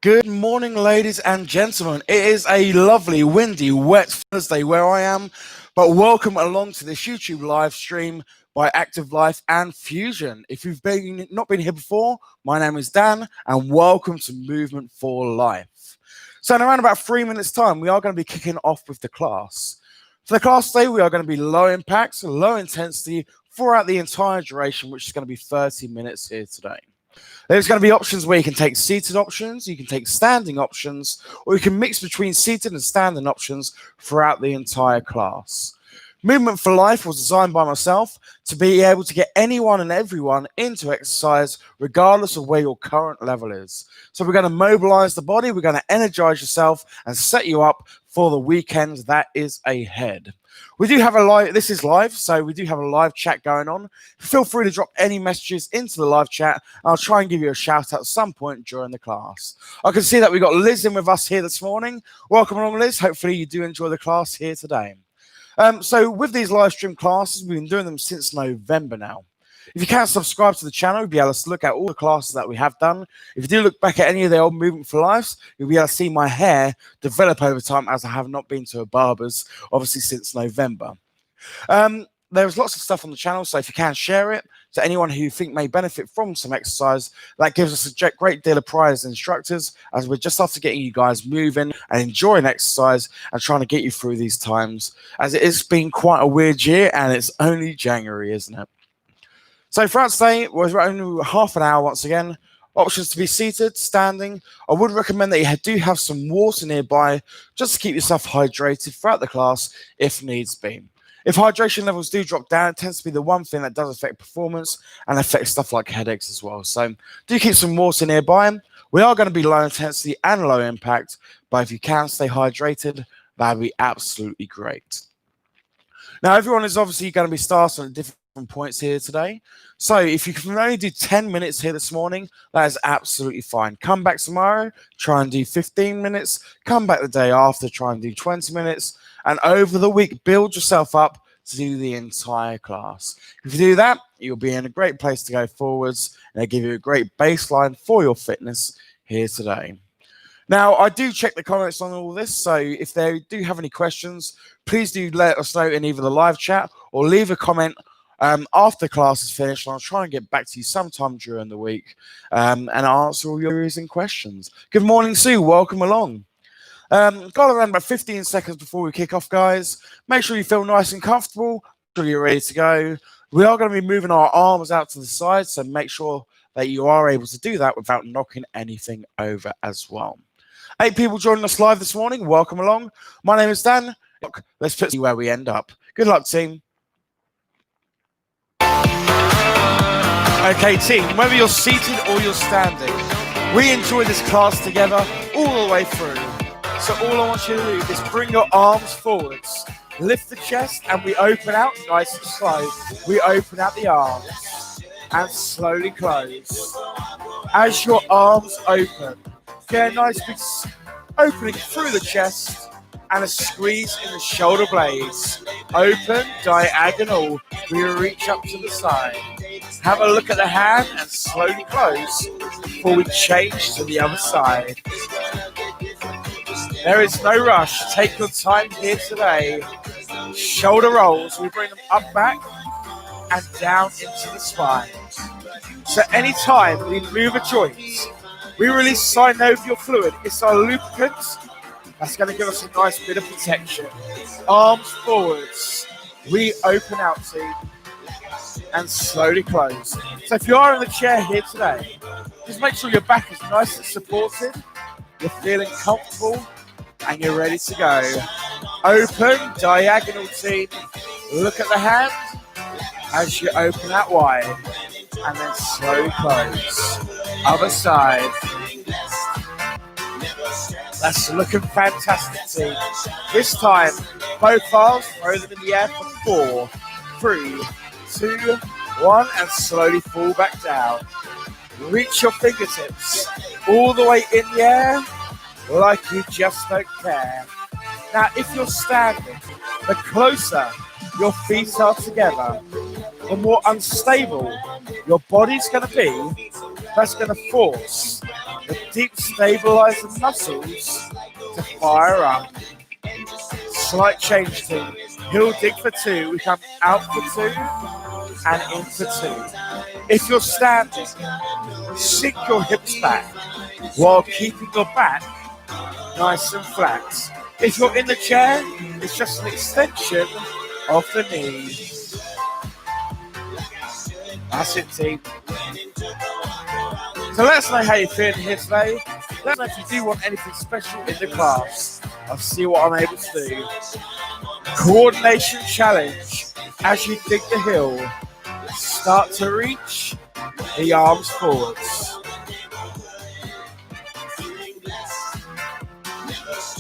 Good morning, ladies and gentlemen. It is a lovely, windy, wet Thursday where I am, but welcome along to this YouTube live stream by Active Life and Fusion. If you've not been here before, my name is Dan, and welcome to Movement for Life. So in around about 3 minutes' time, we are going to be kicking off with the class. For the class today, we are going to be low impact, low intensity throughout the entire duration, which is going to be 30 minutes here today. There's going to be options where you can take seated options, you can take standing options, or you can mix between seated and standing options throughout the entire class. Movement for Life was designed by myself to be able to get anyone and everyone into exercise regardless of where your current level is. So we're going to mobilize the body, we're going to energize yourself and set you up for the weekend that is ahead. We do have this is live, so we do have a live chat going on. Feel free to drop any messages into the live chat, and I'll try and give you a shout out at some point during the class. I can see that we've got Liz in with us here this morning. Welcome along, Liz. Hopefully you do enjoy the class here today. So with these live stream classes, we've been doing them since November now. If you can't subscribe to the channel, you'll be able to look at all the classes that we have done. If you do look back at any of the old Movement for Lives, you'll be able to see my hair develop over time as I have not been to a barber's, obviously, since November. There's lots of stuff on the channel, so if you can share it to anyone who you think may benefit from some exercise, that gives us a great deal of pride as instructors, as we're just after getting you guys moving and enjoying exercise and trying to get you through these times, as it has been quite a weird year and it's only January, isn't it? So throughout today, we're only half an hour once again. Options to be seated, standing. I would recommend that you do have some water nearby just to keep yourself hydrated throughout the class if needs be. If hydration levels do drop down, it tends to be the one thing that does affect performance and affects stuff like headaches as well. So do keep some water nearby. We are going to be low intensity and low impact, but if you can stay hydrated, that would be absolutely great. Now, everyone is obviously going to be starting at different points here today. So if you can only do 10 minutes here this morning, that is absolutely fine. Come back tomorrow, try and do 15 minutes. Come back the day after, try and do 20 minutes. And over the week, build yourself up to do the entire class. If you do that, you'll be in a great place to go forwards, and it'll give you a great baseline for your fitness here today. Now, I do check the comments on all this, so if they do have any questions, please do let us know in either the live chat or leave a comment after the class is finished, and I'll try and get back to you sometime during the week and answer all your queries and questions. Good morning, Sue. Welcome along. Got around about 15 seconds before we kick off, guys. Make sure you feel nice and comfortable. Make sure you're ready to go. We are going to be moving our arms out to the side, so make sure that you are able to do that without knocking anything over as well. 8 people joining us live this morning. Welcome along. My name is Dan. Look, let's see where we end up. Good luck, team. Okay, team, whether you're seated or you're standing, we enjoy this class together all the way through. So all I want you to do is bring your arms forwards, lift the chest, and we open out nice and slow. We open out the arms and slowly close. As your arms open, get a nice big opening through the chest and a squeeze in the shoulder blades. Open, diagonal. We reach up to the side. Have a look at the hand and slowly close before we change to the other side. There is no rush. Take your time here today. Shoulder rolls. We bring them up, back, and down into the spine. So anytime we move a joint, we release synovial fluid. It's our lubricant. That's going to give us a nice bit of protection. Arms forwards. We open out to and slowly close. So if you are in the chair here today, just make sure your back is nice and supported. You're feeling comfortable and you're ready to go. Open, diagonal team. Look at the hand as you open out wide and then slowly close. Other side. That's looking fantastic, team. This time, both arms, throw them in the air for 4, 3, 2, 1, and slowly fall back down. Reach your fingertips all the way in the air like you just don't care. Now, if you're standing, the closer your feet are together, the more unstable your body's going to be. That's going to force The deep stabilize the muscles to fire up. Slight change team. Heel dig for 2. We come out for 2 and in for 2. If you're standing, sink your hips back while keeping your back nice and flat. If you're in the chair, it's just an extension of the knees. That's it, team. So let us know how you're feeling here today. Let us know if you do want anything special in the class. I'll see what I'm able to do. Coordination challenge. As you dig the heel, start to reach the arms forwards.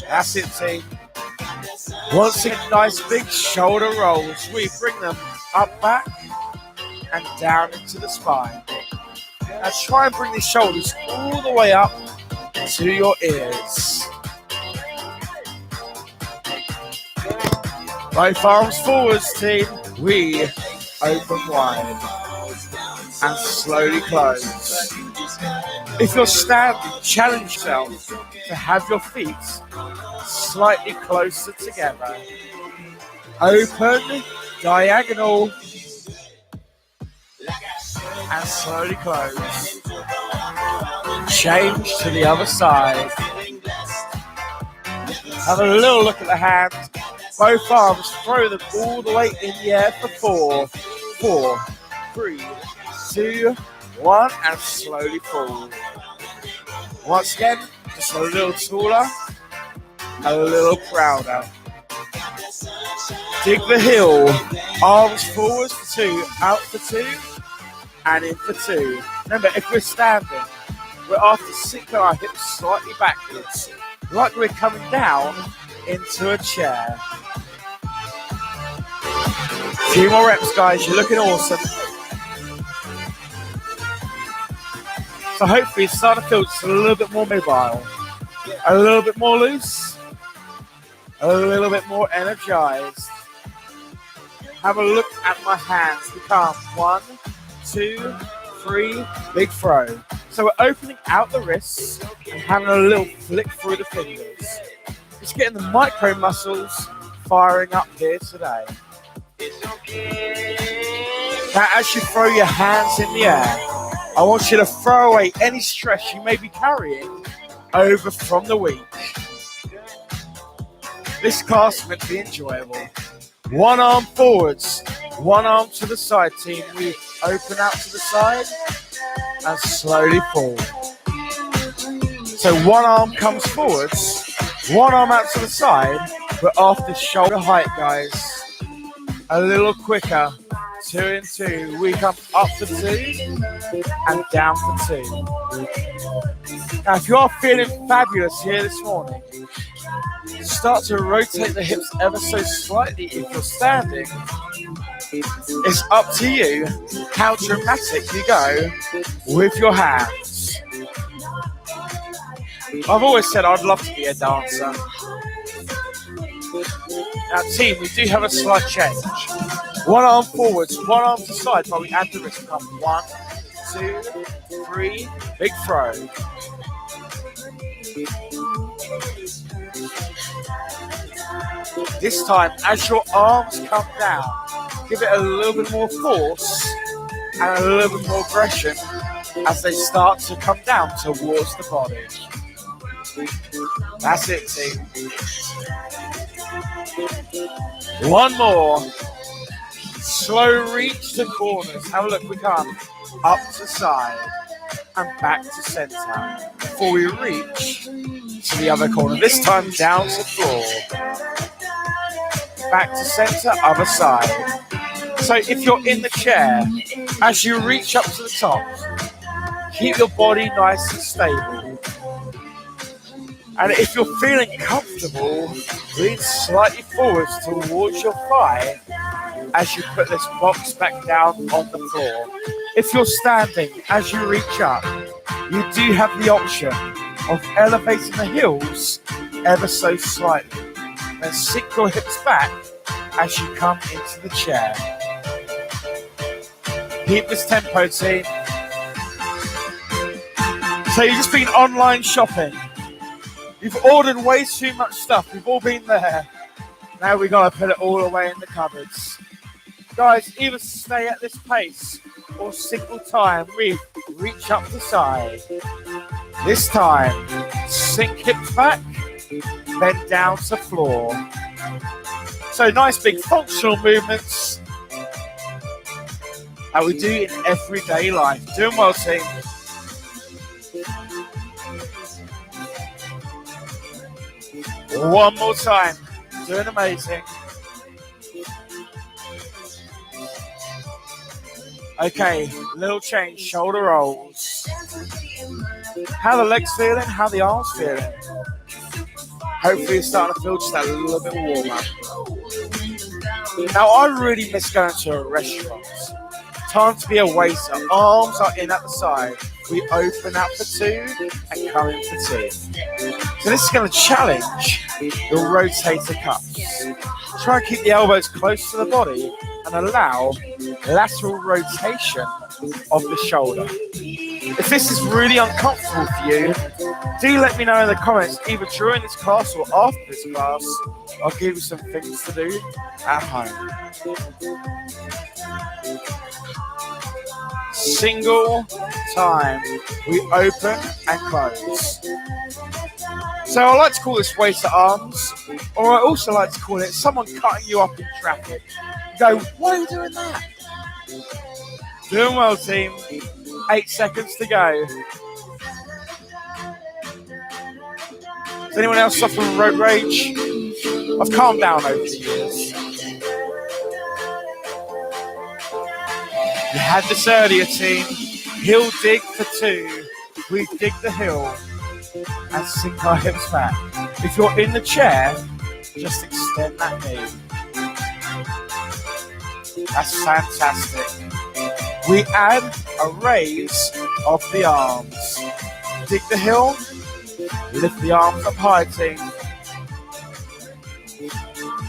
That's it, team. Once again, nice big shoulder rolls. We bring them up, back, and down into the spine. Now try and bring the shoulders all the way up to your ears. Both arms forwards, team. We open wide and slowly close. If you're standing, challenge yourself to have your feet slightly closer together. Open, diagonal, and slowly close. Change to the other side. Have a little look at the hands. Both arms, throw them all the way in the air for 4, 4, 3, 2, 1, and slowly fall. Once again, just a little taller, a little prouder. Dig the heel, arms forwards for 2, out for 2, and in for 2. Remember, if we're standing, we're after sinking our hips slightly backwards, like we're coming down into a chair. Few more reps, guys. You're looking awesome. So hopefully it's starting to feel just a little bit more mobile, a little bit more loose, a little bit more energized. Have a look at my hands. We come 1, 2, 3, big throw. So we're opening out the wrists and having a little flick through the fingers. Just getting the micro muscles firing up here today. Now as you throw your hands in the air, I want you to throw away any stress you may be carrying over from the week. This class is meant to be enjoyable. One arm forwards, one arm to the side, team. We open out to the side and slowly fall. So one arm comes forwards, one arm out to the side, but after shoulder height, guys. A little quicker. 2 and 2. We come up for 2 and down for 2. Now, if you are feeling fabulous here this morning, start to rotate the hips ever so slightly if you're standing. It's up to you how dramatic you go with your hands. I've always said I'd love to be a dancer. Now, team, we do have a slight change. One arm forwards, one arm to side, while we add the wrist. Come 1, 2, 3, big throw. This time, as your arms come down, give it a little bit more force and a little bit more aggression as they start to come down towards the body. That's it, team. One more. Slow reach to corners. Have a look. We come up to side and back to center before we reach to the other corner. This time down to floor. Back to center, other side. So if you're in the chair, as you reach up to the top, keep your body nice and stable. And if you're feeling comfortable, lean slightly forwards towards your thigh as you put this box back down on the floor. If you're standing, as you reach up, you do have the option of elevating the heels ever so slightly. Then sink your hips back as you come into the chair. Keep this tempo, team. So you've just been online shopping. You've ordered way too much stuff. We've all been there. Now we got to put it all away in the cupboards. Guys, either stay at this pace or single time we reach up the side. This time, sink hips back, bend down to floor. So nice big functional movements that we do in everyday life. Doing well, team. One more time. Doing amazing. Okay, little change. Shoulder rolls. How the legs feeling? How the arms feeling? Hopefully it's starting to feel just a little bit warmer. Now I really miss going to a restaurant. Time to be a waiter. Arms are in at the side. We open up for two and come in for two. So this is going to challenge the rotator cuffs. Try and keep the elbows close to the body and allow lateral rotation of the shoulder. If this is really uncomfortable for you, do let me know in the comments, either during this class or after this class. I'll give you some things to do at home. Single time, we open and close. So I like to call this waiter arms, or I also like to call it someone cutting you up in traffic. You go, why are you doing that? Doing well, team. 8 seconds to go. Does anyone else suffer from road rage? I've calmed down over the years. You had this earlier, team. Heel dig for two. We dig the heel and sink our hips back. If you're in the chair, just extend that knee. That's fantastic. We add a raise of the arms. Dig the heel, lift the arms up high, team.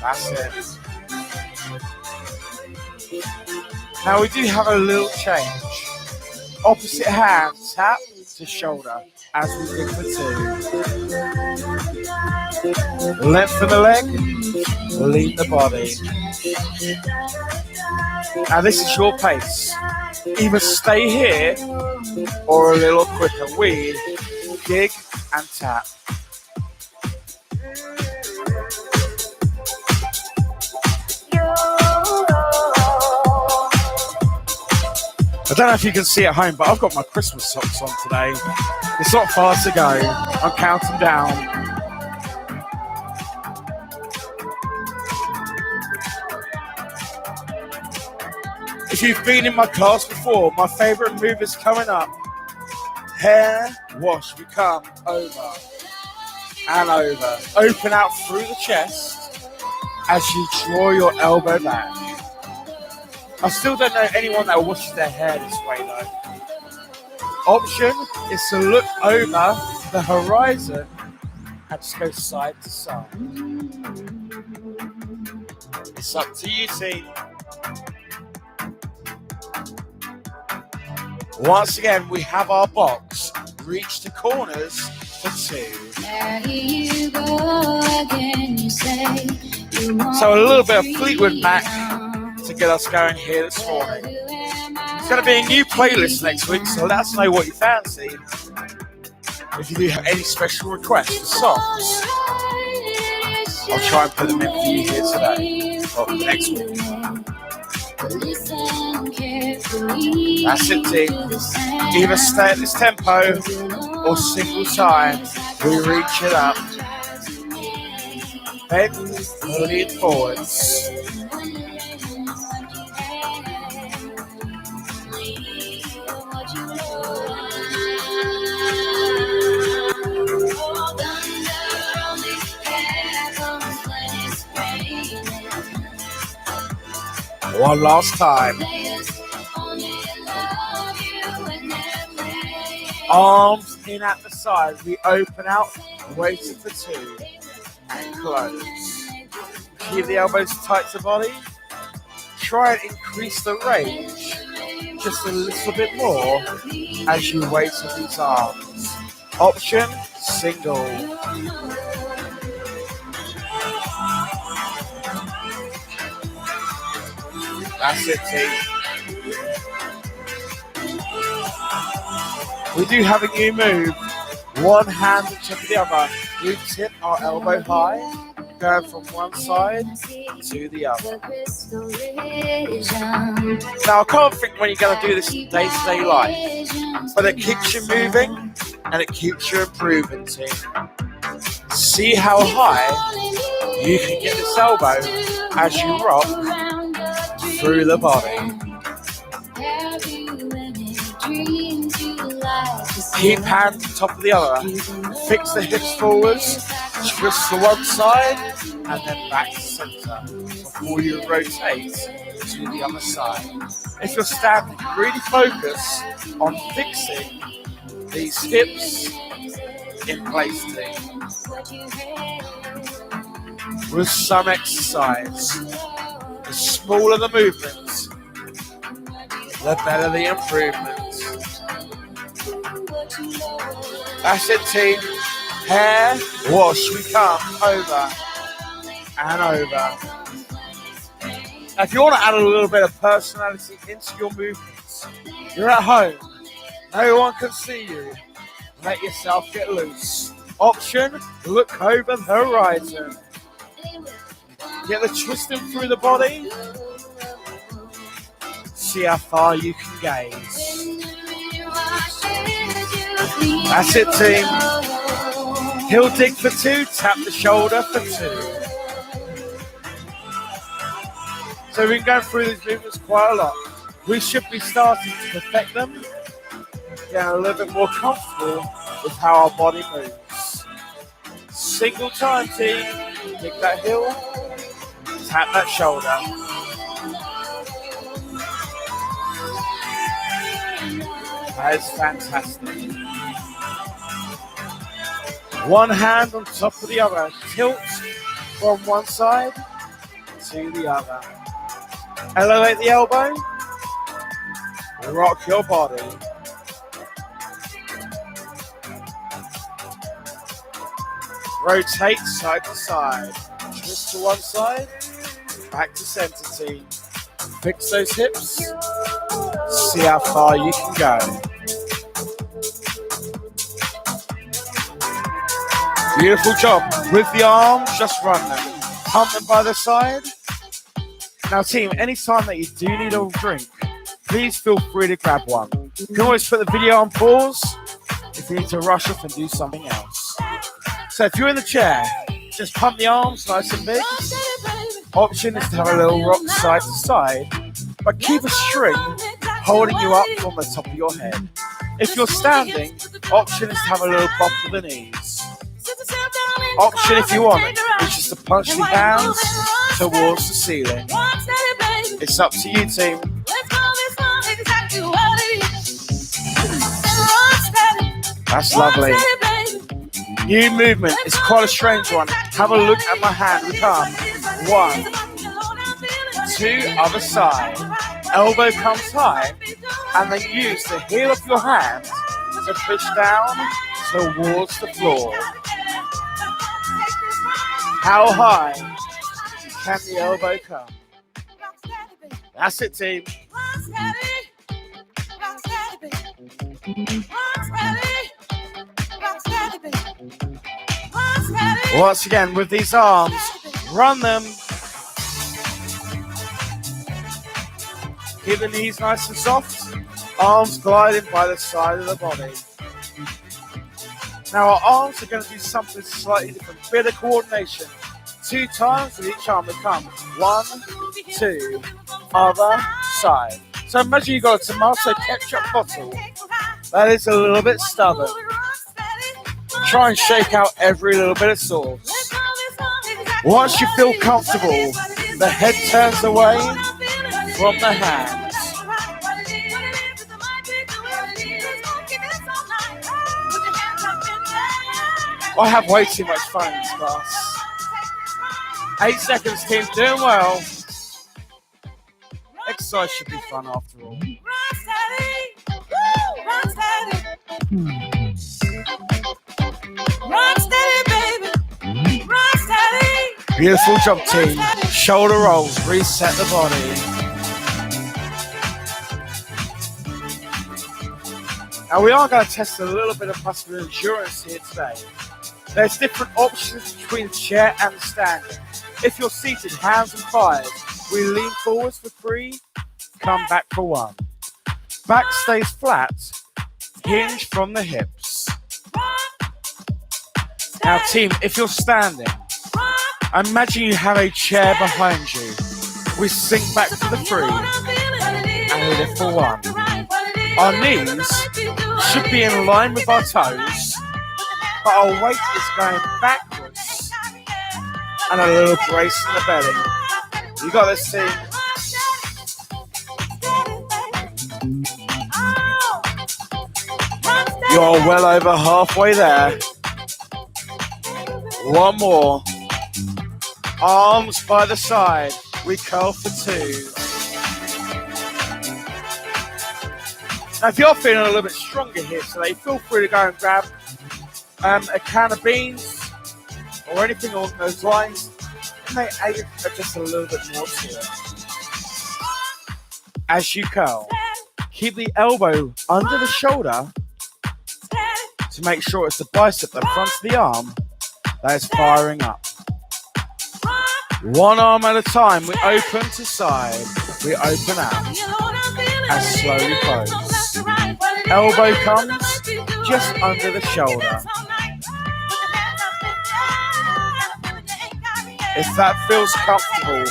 That's it. Now we do have a little change. Opposite hand, tap to shoulder as we dig for two. Lengthen the leg, lean the body. Now this is your pace. Either stay here or a little quicker. We dig and tap. I don't know if you can see at home, but I've got my Christmas socks on today. It's not far to go. I'm counting down. If you've been in my class before, my favourite move is coming up. Hair wash. We come over and over. Open out through the chest as you draw your elbow back. I still don't know anyone that washes their hair this way though. Option is to look over the horizon and just go side to side. It's up to you, team. Once again, we have our box. Reach the corners for two. There you go again, you say you want. So a little bit of Fleetwood Mac to get us going here this morning. It's going to be a new playlist next week, so let us know what you fancy. If you do have any special requests for songs, I'll try and put them in for you here today or next week. That's it, team. Either stay at this tempo or single time. We reach it up. Bend, lean forwards. One last time. Arms in at the side. We open out, waiting for two, and close. Keep the elbows tight to the body. Try and increase the range just a little bit more as you weight in these arms. Option, single. That's it, team. We do have a new move. One hand on top of the other. We tip our elbow high, going from one side to the other. Now, I can't think when you're going to do this in day-to-day life, but it keeps you moving and it keeps you improving, team. See how high you can get this elbow as you rock through the body. Keep hand on top of the other. Fix the hips forwards, twist to one side, and then back to center before you rotate to the other side. If you're standing, really focus on fixing these hips in place, team. With some exercise. The smaller the movement, the better the improvement. That's it, team. Hair wash. We come over and over. Now, if you want to add a little bit of personality into your movements, you're at home. No one can see you. Let yourself get loose. Option, look over the horizon. Get the twisting through the body. See how far you can gaze. That's it, team. Heel dig for two, tap the shoulder for two. So we've been going through these movements quite a lot. We should be starting to perfect them, getting a little bit more comfortable with how our body moves. Single time, team. Dig that heel, tap that shoulder. That is fantastic. One hand on top of the other. Tilt from one side to the other. Elevate the elbow. Rock your body. Rotate side to side. Twist to one side. Back to center, team. Fix those hips. See how far you can go. Beautiful job. With the arms, just run them. Pump them by the side. Now, team, anytime that you do need a drink, please feel free to grab one. You can always put the video on pause if you need to rush off and do something else. So if you're in the chair, just pump the arms nice and big. Option is to have a little rock side to side, but keep a string holding you up from the top of your head. If you're standing, option is to have a little bump of the knees. Option, if you want, is just to punch the hands towards the ceiling. It's up to you, team. That's lovely. New movement. It's quite a strange one. Have a look at my hand. We come. 1, 2, other side. Elbow comes high, and then use the heel of your hand to push down towards the floor. How high can the elbow come? That's it, team. Once again, with these arms, run them. Keep the knees nice and soft. Arms gliding by the side of the body. Now our arms are going to do something slightly different. Bit of coordination. 2 times with each arm. We come. 1, 2, other side. So imagine you've got a tomato ketchup bottle that is a little bit stubborn. Try and shake out every little bit of sauce. Once you feel comfortable, the head turns away from the hands. I have way too much fun in this class. 8 seconds, team, doing well. Exercise should be fun after all. Rock steady, baby. Rock steady. Beautiful job, team. Shoulder rolls, reset the body. Now we are going to test a little bit of muscular endurance here today. There's different options between chair and standing. If you're seated, hands and thighs. We lean forwards for 3, come back for 1. Back stays flat, hinge from the hips. Now team, if you're standing, imagine you have a chair behind you. We sink back to the 3 and we lift for 1. Our knees should be in line with our toes, but our weight is going backwards and a little brace in the belly. You got this, team. You're well over halfway there. 1 more. Arms by the side. We curl for 2. Now, if you're feeling a little bit stronger here today, feel free to go and grab a can of beans or anything along those lines. And they add just a little bit more to it. As you curl, keep the elbow under the shoulder to make sure it's the bicep, the front of the arm, that is firing up. 1 arm at a time, we open to side, we open out, and slowly close. Elbow comes just under the shoulder. If that feels comfortable,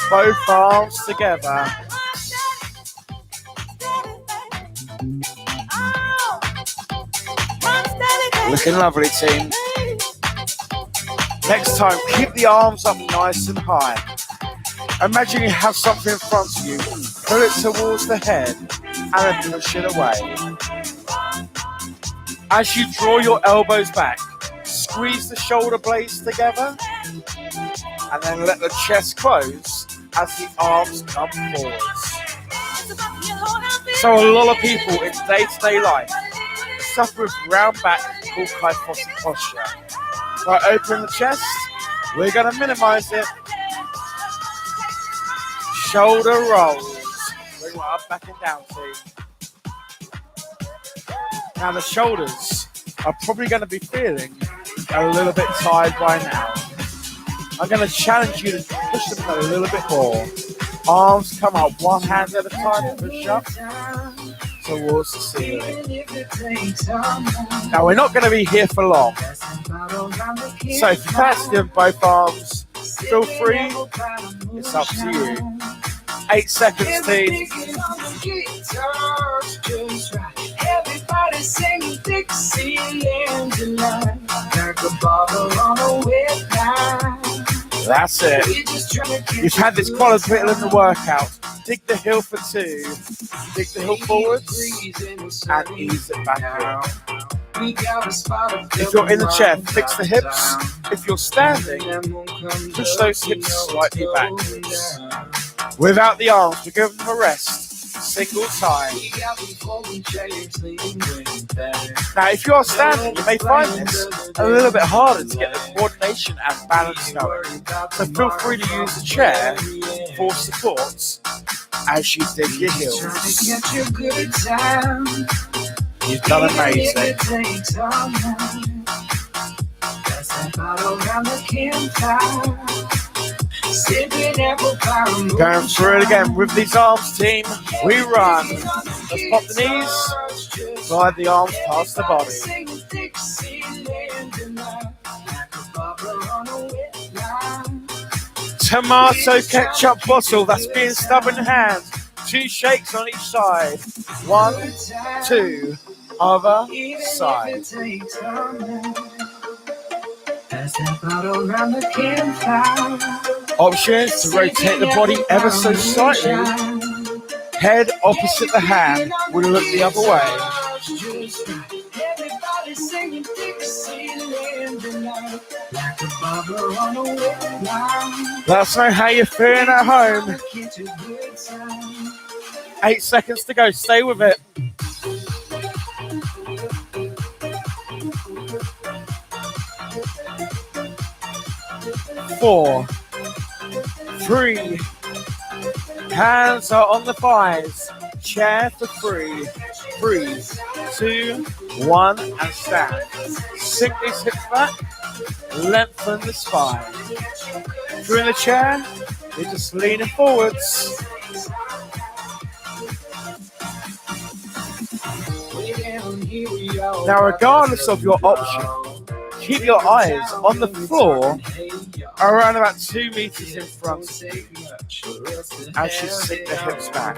both arms together. Looking lovely, team. Next time, keep the arms up nice and high. Imagine you have something in front of you. Pull it towards the head and then push it away. As you draw your elbows back, squeeze the shoulder blades together and then let the chest close as the arms come forwards. So a lot of people in day-to-day life suffer with round back called kyphotic posture. So I open the chest, we're going to minimize it. Shoulder rolls. Bring it up, back and down, team. Now the shoulders are probably going to be feeling a little bit tired by now. I'm going to challenge you to push them a little bit more. Arms come up, 1 hand at a time, push up towards the ceiling. Now we're not going to be here for long. So if you fancy doing both arms, feel free. It's up to you. 8 seconds, team. That's it. You've had this quite a bit in the workout. Dig the heel for 2. Dig the heel forwards and ease it back in. If you're in the chair, fix the hips. If you're standing, push those hips slightly backwards. Without the arms, we give them a rest. Single time. Now, if you're standing, you may find this a little bit harder to get the coordination and balance going. So feel free to use the chair for support as you dig your heels. You've done amazing. Going through it again with these arms, team. We run. Let's pop the knees. Slide the arms past the body. Tomato ketchup bottle that's being stubbed in hands. 2 shakes on each side. 1, 2, other side. Options to rotate the body ever so slightly. Head opposite the hand. We'll look the other way. Let us know how you're feeling at home. 8 seconds to go. Stay with it. 4, 3, hands are on the thighs, chair for 3, 2, 1, and stand. Sink these hips back, lengthen the spine. If you're in the chair, you're just leaning forwards. Now, regardless of your option, keep your eyes on the floor around about 2 meters in front of you as you sink the hips back.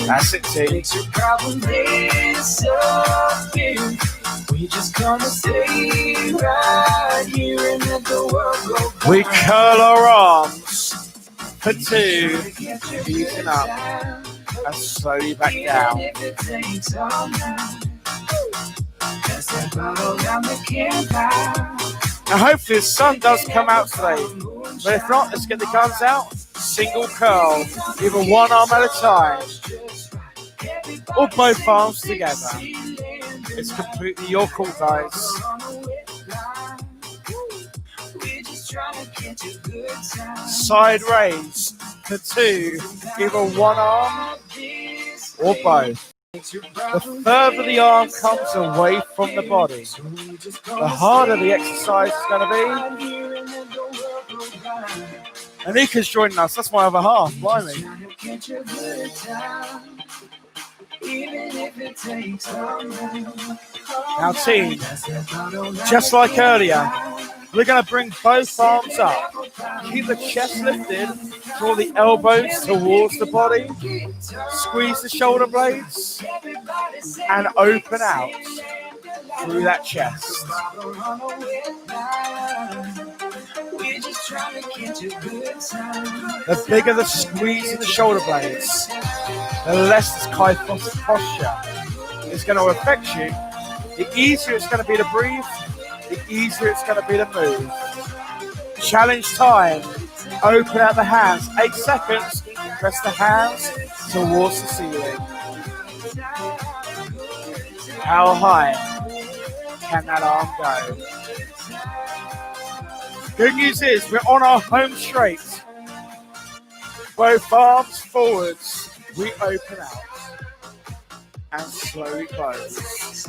That's it, team. We curl our arms for 2, easing up and slowly back down. Now hopefully the sun does come out today, but if not, let's get the guns out. Single curl, either one arm at a time or both arms together. It's completely your call, guys. Side raise for 2, either one arm or both. The further the arm comes away from the body, the harder the exercise is going to be. Anika's joining us. That's my other half. Blimey. Now, team, just like earlier, we're going to bring both arms up. Keep the chest lifted. Draw the elbows towards the body. Squeeze the shoulder blades. And open out through that chest. The bigger the squeeze in the shoulder blades, the less this kyphotic posture is going to affect you. The easier it's going to be to breathe, the easier it's going to be to move. Challenge time. Open out the hands. 8 seconds. Press the hands towards the ceiling. How high can that arm go? Good news is we're on our home straight. Both arms forwards. We open out and slowly close.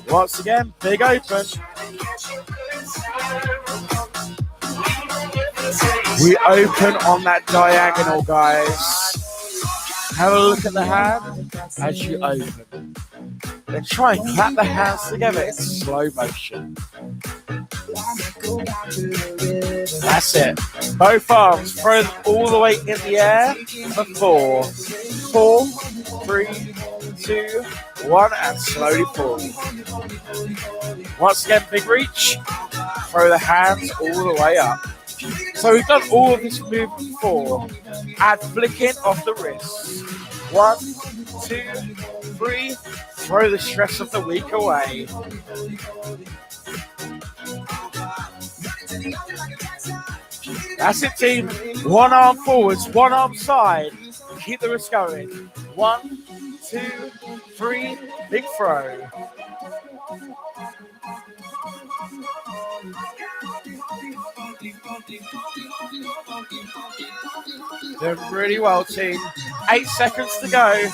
Once again, big open. We open on that diagonal, guys. Have a look at the hand as you open. Then try and clap the hands together in slow motion. That's it. Both arms, throw them all the way in the air for 4, 3, 2, 1, and slowly forward. Once again, big reach. Throw the hands all the way up. So we've done all of this movement before. Add flicking of the wrists. 1, 2, 3. Throw the stress of the week away. That's it, team. One arm forwards, one arm side. Keep the wrist going. 1, 2, 3. Big throw. Doing really well, team. 8 seconds to go.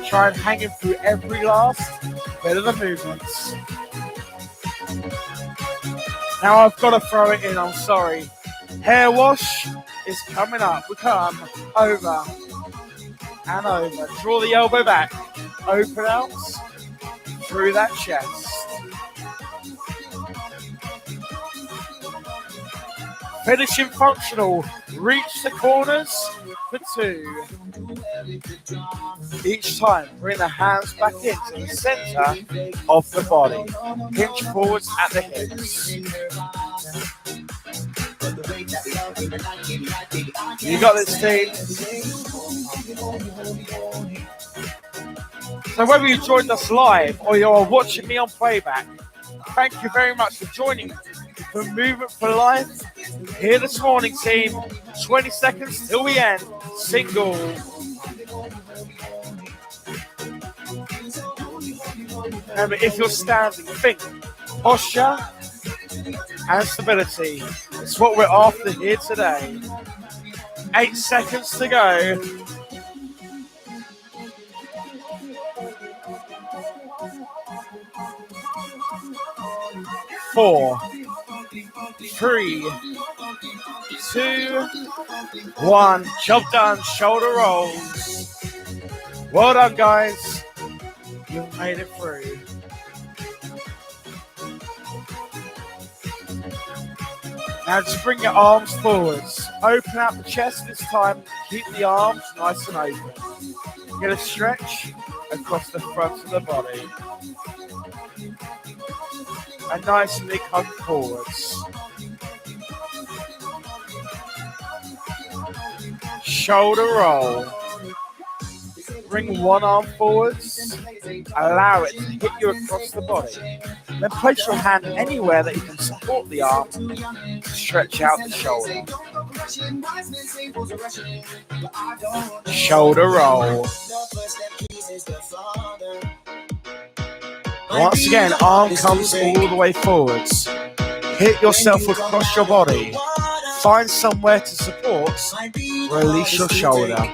Try and hang him through every last bit of the movements. Now I've got to throw it in, I'm sorry. Hair wash is coming up. We come over and over. Draw the elbow back. Open out through that chest. Finishing functional. Reach the corners for 2. Each time, bring the hands back into the center of the body. Hinge forwards at the hips. You got this, team. So whether you joined us live or you're watching me on playback, thank you very much for joining for Movement4-Life here this morning, team. 20 seconds till we end. Single. Remember, if you're standing, think posture and stability. It's what we're after here today. 8 seconds to go. 4, 3, 2, 1. Job done. Shoulder rolls. Well done, guys. You've made it through. Now just bring your arms forwards. Open out the chest this time. Keep the arms nice and open. Get a stretch across the front of the body. And nicely come forwards. Shoulder roll. Bring one arm forwards. Allow it to hit you across the body. Then place your hand anywhere that you can support the arm to stretch out the shoulder. Shoulder roll. Once again, arm comes all the way forwards. Hit yourself across your body. Find somewhere to support. Release your shoulder.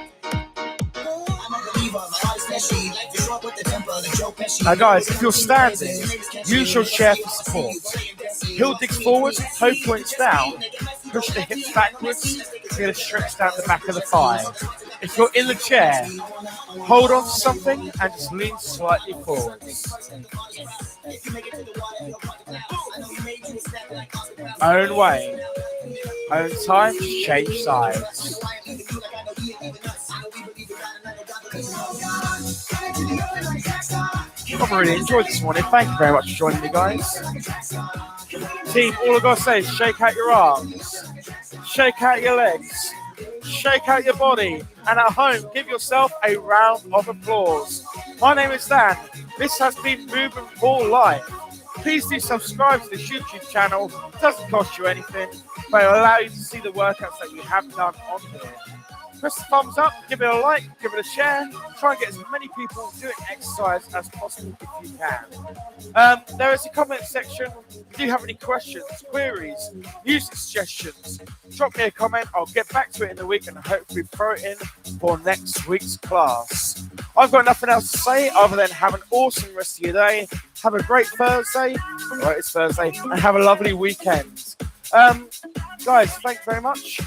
Now guys, if you're standing, use your chair for support. Heel digs forward, toe points down, push the hips backwards, get a stretch down the back of the thigh. If you're in the chair, hold on to something and just lean slightly forward. Own way, own time, change sides. I've really enjoyed this morning. Thank you very much for joining me, guys. Team, all I've got to say is shake out your arms, shake out your legs, shake out your body, and at home, give yourself a round of applause. My name is Dan. This has been Movement4-Life. Please do subscribe to this YouTube channel. It doesn't cost you anything, but it will allow you to see the workouts that we have done on here. Press the thumbs up, give it a like, give it a share. Try and get as many people doing exercise as possible if you can. There is a comment section. If you have any questions, queries, music suggestions, drop me a comment. I'll get back to it in the week and hopefully throw it in for next week's class. I've got nothing else to say other than have an awesome rest of your day. Have a great Thursday. Right, it's Thursday. And have a lovely weekend. Guys, thanks very much.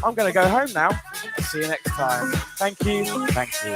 I'm going to go home now. See you next time. Thank you. Thank you.